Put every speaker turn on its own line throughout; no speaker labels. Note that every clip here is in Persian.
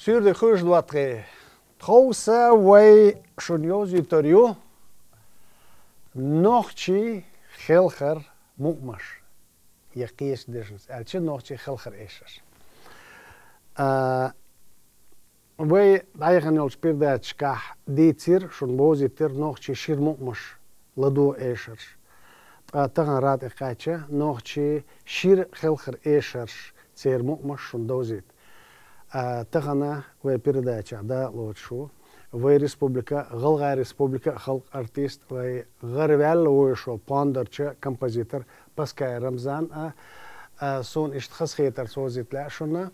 Sur de goede doatre. Trouwse wij shonjoz utorio. Nochtje gelger mukmash. Je kiest dus. Elche nochtje gelger is. Wij eigenlijk al speelden schach. Dit hier shonbozi ter nochtje shir mukmash. Lado is. Tegen raad ik kaatje. Nochtje shir gelger is. Zeer mukmash shondozit. تغنى وبيرداتش عدا لوتشو وي ريسبوبليكا غلغا ريسبوبليكا خلق ارتيست وي غربال وشو باندرچ كومبوزيتور باسكا رمضان سون اشتخص خيتر سوزيت لا شونا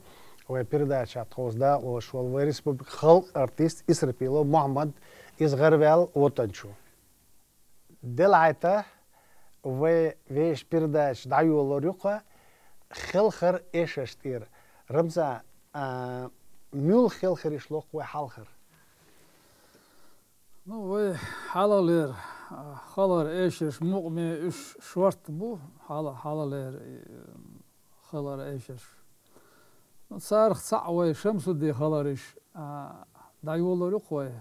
وبيرداتش تخوز دا وشو وي ريسبوبليكا خلق ارتيست اسربيلو محمد از غربال وطنشو دلعتا وي ويش بيرداتش دعيو لوريقا خلخر ايششتير رمضان مول خلخر يشلوق وحالخر
نو حالالير خالر ايشش مقمي اش شورت بو حالالير خالر ايشش صار صعوي شمس دي خالرش دايولو قوي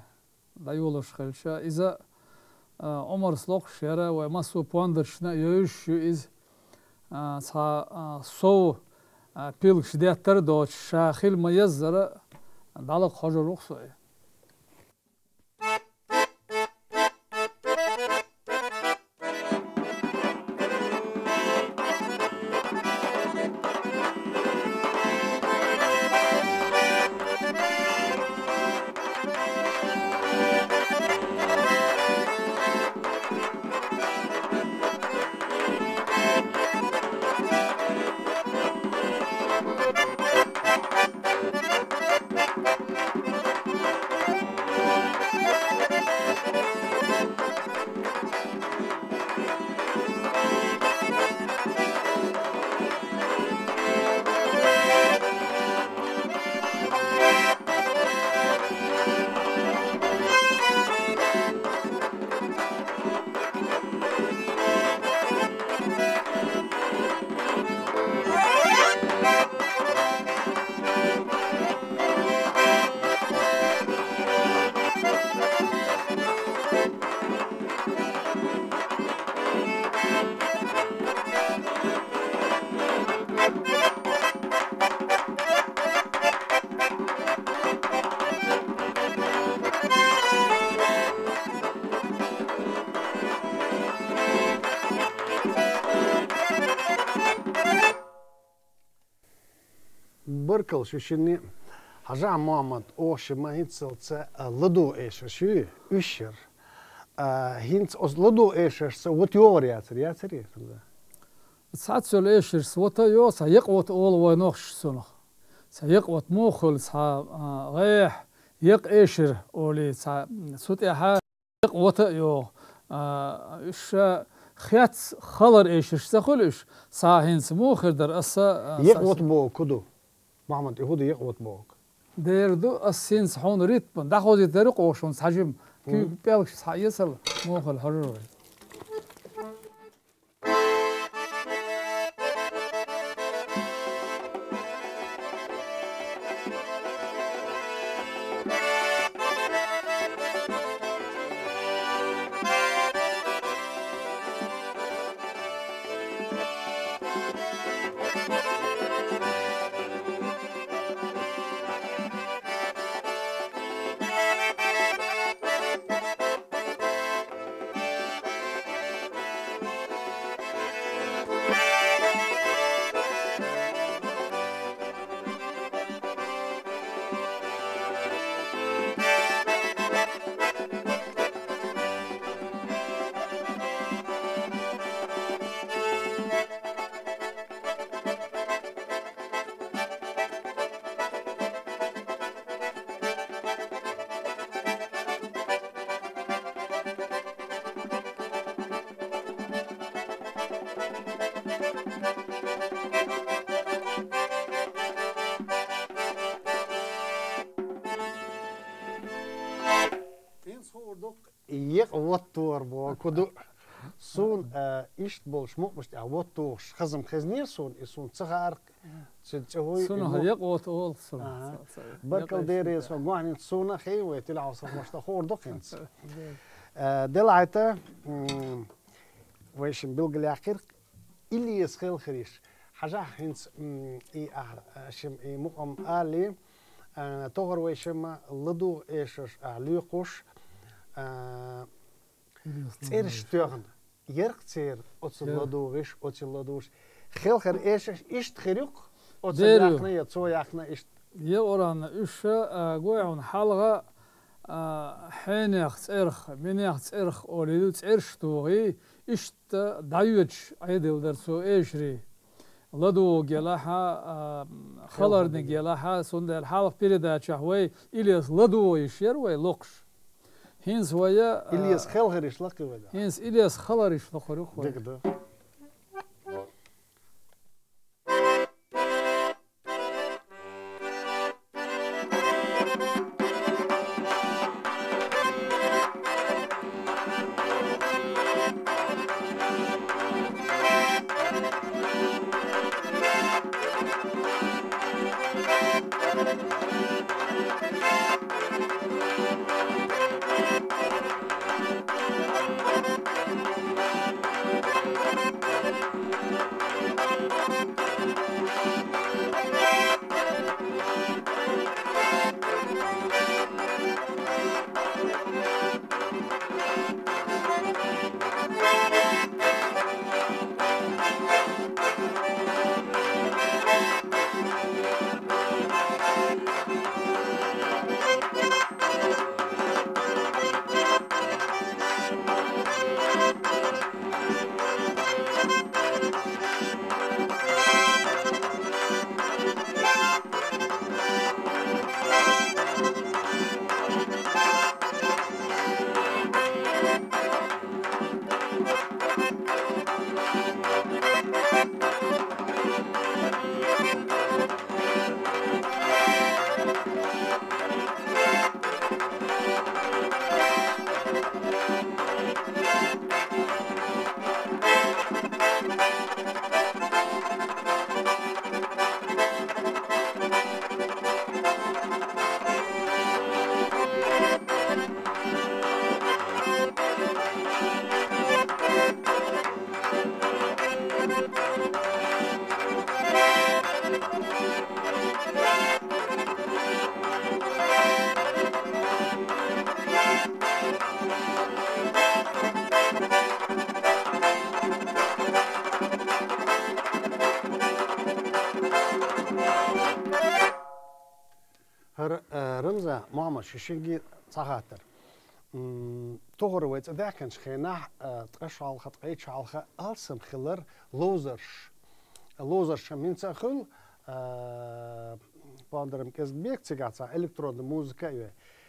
دايولوش خلشا اذا عمر سلوق شيرا وماسو بوندرشنا يوش از سو بيلش ديتر دوش شاخيل ميزر دالك خجر رخصوي
بركل شو شني حاجة محمد أوش ما هينتسلت لدو إيش شو إيشر هينت أص لدو إيش سوت يورياتر ياتري
ساعات سول ايشر سوتا يو سيقوت اول ونوخش سنخ سيقوت موخل سا غيح يق ايشر اولي سا سوت احا يقوت يو ايش خيات خلر ايشر سخلش سا هينس موخر در اسا
يقوت بو كدو محمد يهودي يقوت بوك
ديردو السينس حون ريتبن داخوزي درق وشون سحجم كي بيلك يسل موخل حرر
خوردق يقوتور بو كدو سون إيش بولش مش أوتوش خزم خزنير سون تغارق تسوي
سونه يقوت أول سونه
بركل ديري سون معني سونه خي ويتلع وصف مش تخور دقينس دلعته ويش بلغ الأخير اللي يسخل خريش حاجة هنس شم مقام آلي تغر ويشم لدو إيشش ليقوش تيرش تغن يرق تير أتصل لدوغش أتصل لدوش خيل خر إيشش إشت خريق أتصل يخنا يتصو يخنا إشت
يوران إيش قويعون حلقة حين يختصرخ من يختصرخ أوليدو تيرش توغي إشت دايوج عيدي ودرسو إيشري لدو جلاها خلرني جلاها سند الحلقة بيردا شهوي إليس لدو يشير ويلقش هينس ويا
إليس خلغريش لقي ودا
هينس إليس خلريش لقروخ
دقدو رمزة ماما ششنجي صغاتر تغر ويت ذاك شخينا تقشعل خط قيت شعل خ ألسم خلر لوزرش من تخل باندرم كز بيك تجاتsa إلكترون موسيقى يو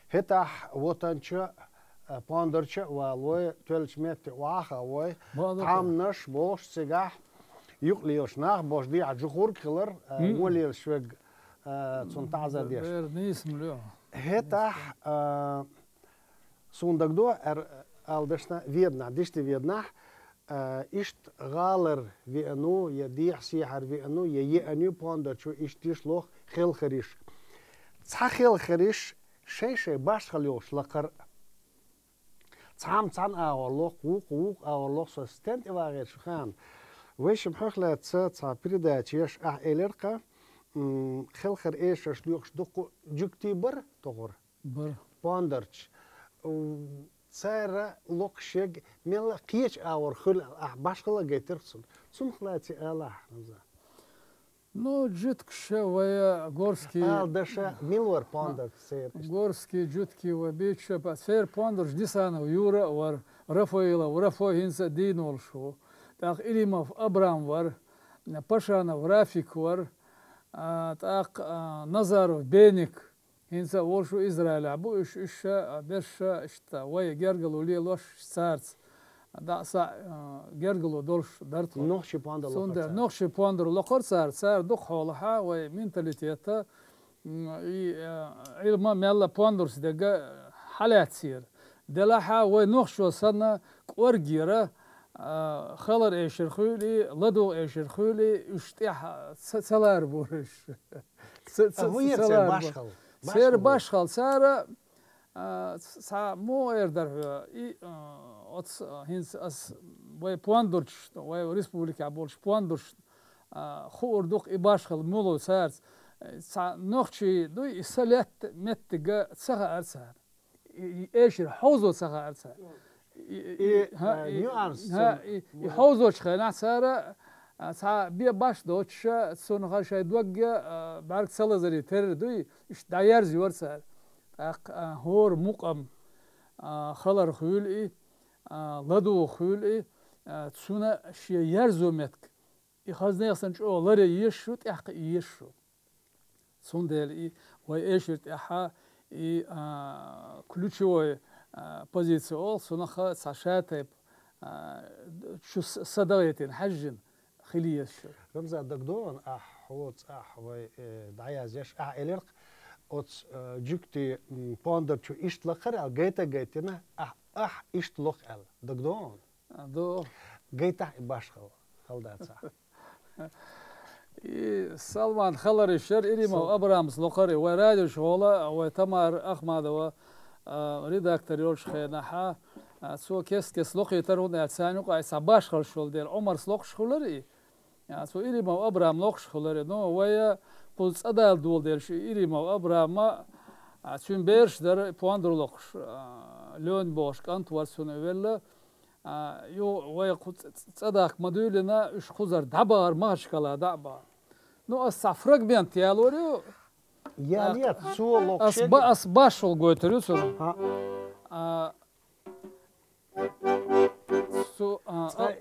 هتاح وطنشة باندرشة والوي 12 متر واخا وي عام نش بوش تجاه يقليوش ناخ بوش دي عجخور خلر مولي شوق تنتعزر ديش
نيس مليون
هتاح سوندقدو الدشنا فيدنا دشتي فيدنا إشت غالر في أنو يديح سيحر في أنو يأنيو باندر شو إشتيش لوخ خيل خريش تصح خيل خريش شي باش خليوش لقر تصحام أول لوخ ووق أول لوخ سو ستنت إوا غير شو خان ويش محوخ تصا بريدا تيش إلرقا خيل خر إيش شليوخش دقو جوكتي بر تغر
بر
باندرش سارة لوكشيج ميلا قيش اور خل باش خلا جيترسون سم خلاتي الله نزا
نو جتك شوية غورسكي
دشا ميلور باندر سير
غورسكي جتكي وبيتش سير باندر جديسانا ويورا ور رافائيلا ورافو هينسا دينول شو تاق إليموف أبرام ور باشانا ورافيك ور تاق نظر بينك هنسا ورشو إسرائيل عبو إش برش إشتا ويا جرجلو لي لوش سارس دا سا جرجلو دولش درت
نوخشي باندر
سوندر نوخشي باندر لقر سار دق حولها ومنتاليتيتا علما ميلا باندرس دقا حالات سير دلها ونخشوا سنة قرجيرة خلر إيشر خولي لدو إيشر خولي اشتيح سلار بورش
سير باشخل
سير باشخل سارة سا مو إردر إي أتس هنس أس وي بواندرش وي ريسبوبليكا بولش بواندرش خور دوق إي باشخل مولو سارس سا نخشي دوي سلات متجا سخا أرسال إيشر حوزو سخا أرسال
نيوانس
يحوزوش خنا سارة سا بيا باش دوتش سون خاشاي دوجا بارك سلازري تر دوي إش داير زيور سار هور مقام خلر خولي لدو خولي تسونا شي يرزو متك يخزنا يخسنش أولاري يشوت إحق يشوت سون ديل وإيشرت إحا ключевой позиция سنخ ساشاتب شو صدقتين حجن خليش
رمز الدكتور حوت وي دعيا زيش إليرق أوت جوكتي بوندر شو إشتلقر جيتنا إشتلق دكتور
دو
جيتا باشخل خلدات صح
سلمان خلر الشر إريمو أبرامس لقري ورادو شغولة وتمر أحمد و ريداكتور يولش خيناحا سو كيس لقي ترون يتسانيو قاي سباش خل شغل دير عمر سلوق شغلري سو إريمو أبرام لوق شغلري نو ويا بولس أدال دول دير شو إريمو أبرام سون بيرش در بواندر لوقش لون بوش كانت ورسون ويلا يو ويا قط صدق مدولنا إش خزر دبار ماش كلا دبار نو السفرق بين تيالوريو
يعني سو لوقش
أصباشل قوتريوسون سو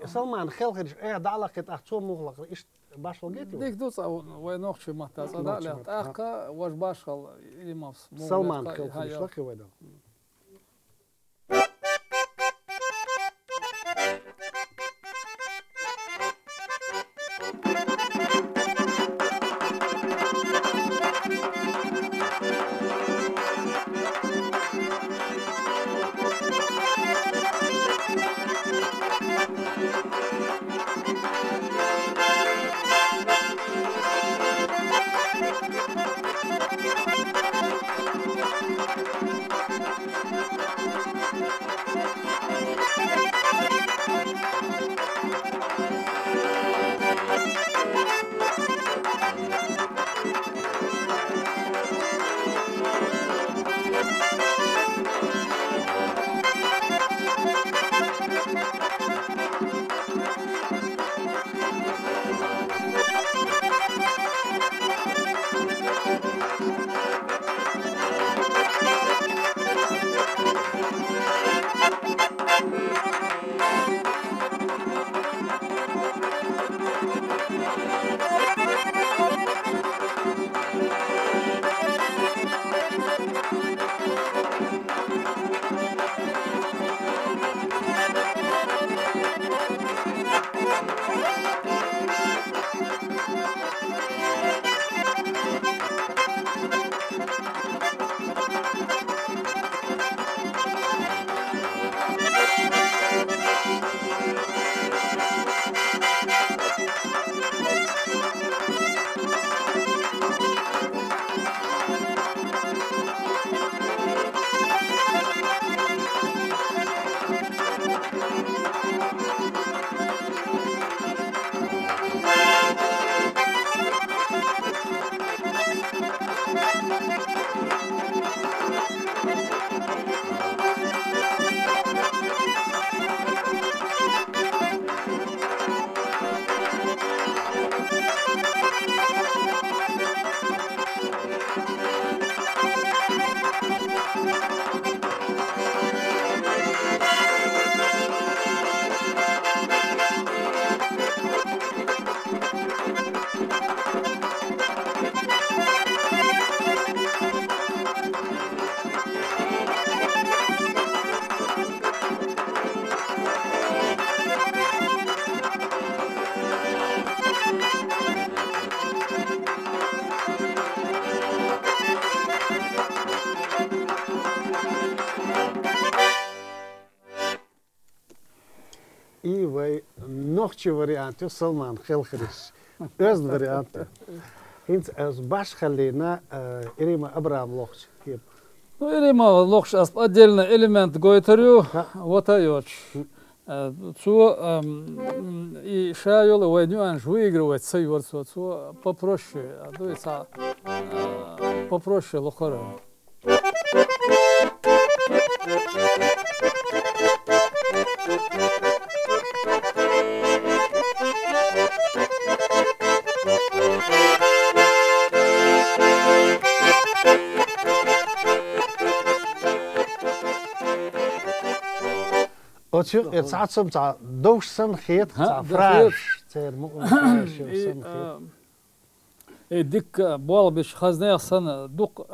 سلمان خلقش دعلقة أحسن مغلق إيش باشل جيتو
ديك دوس وين نخش مهتاز لا لا أخا واش باشل يمس
سلمان خلقش لقي ويدا وي نوختي فاريانت سلمان خيل خريس أز فاريانت هنت أز باش خلينا إريما أبرام لوخش كيف
إريما لوخش أصل أدلنا إليمنت قويتريو وتايوش تو شايل وينيو أن شويجر وتسيور تو ببروش دو يسا ببروش لخرة
أشوف إتصعد سمع دوش سن خيط فراش تصير مؤمن سن خيط
ديك بوال بيش خزني سن دوق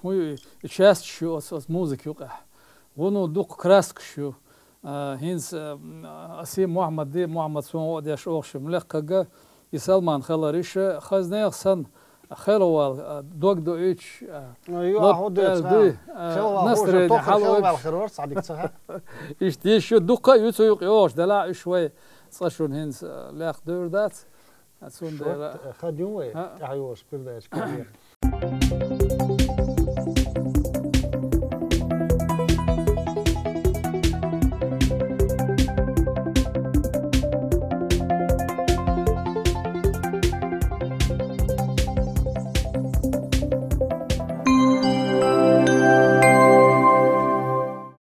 هو شاست شو أس موزيك يقع ونو دوق كراسك شو هينس أسي محمد دي محمد سون وديش أوش ملك كجا يسلمان خلاريش خزني سن خلوال دوق دو إيش
أيوة هود نستر حلو الخروج صعدك صح
إيش تيشو دوقة يوتيوب يوش دلع شوي صشون هينس لاخ دور ذات
خد يوم أيوة سبيل ده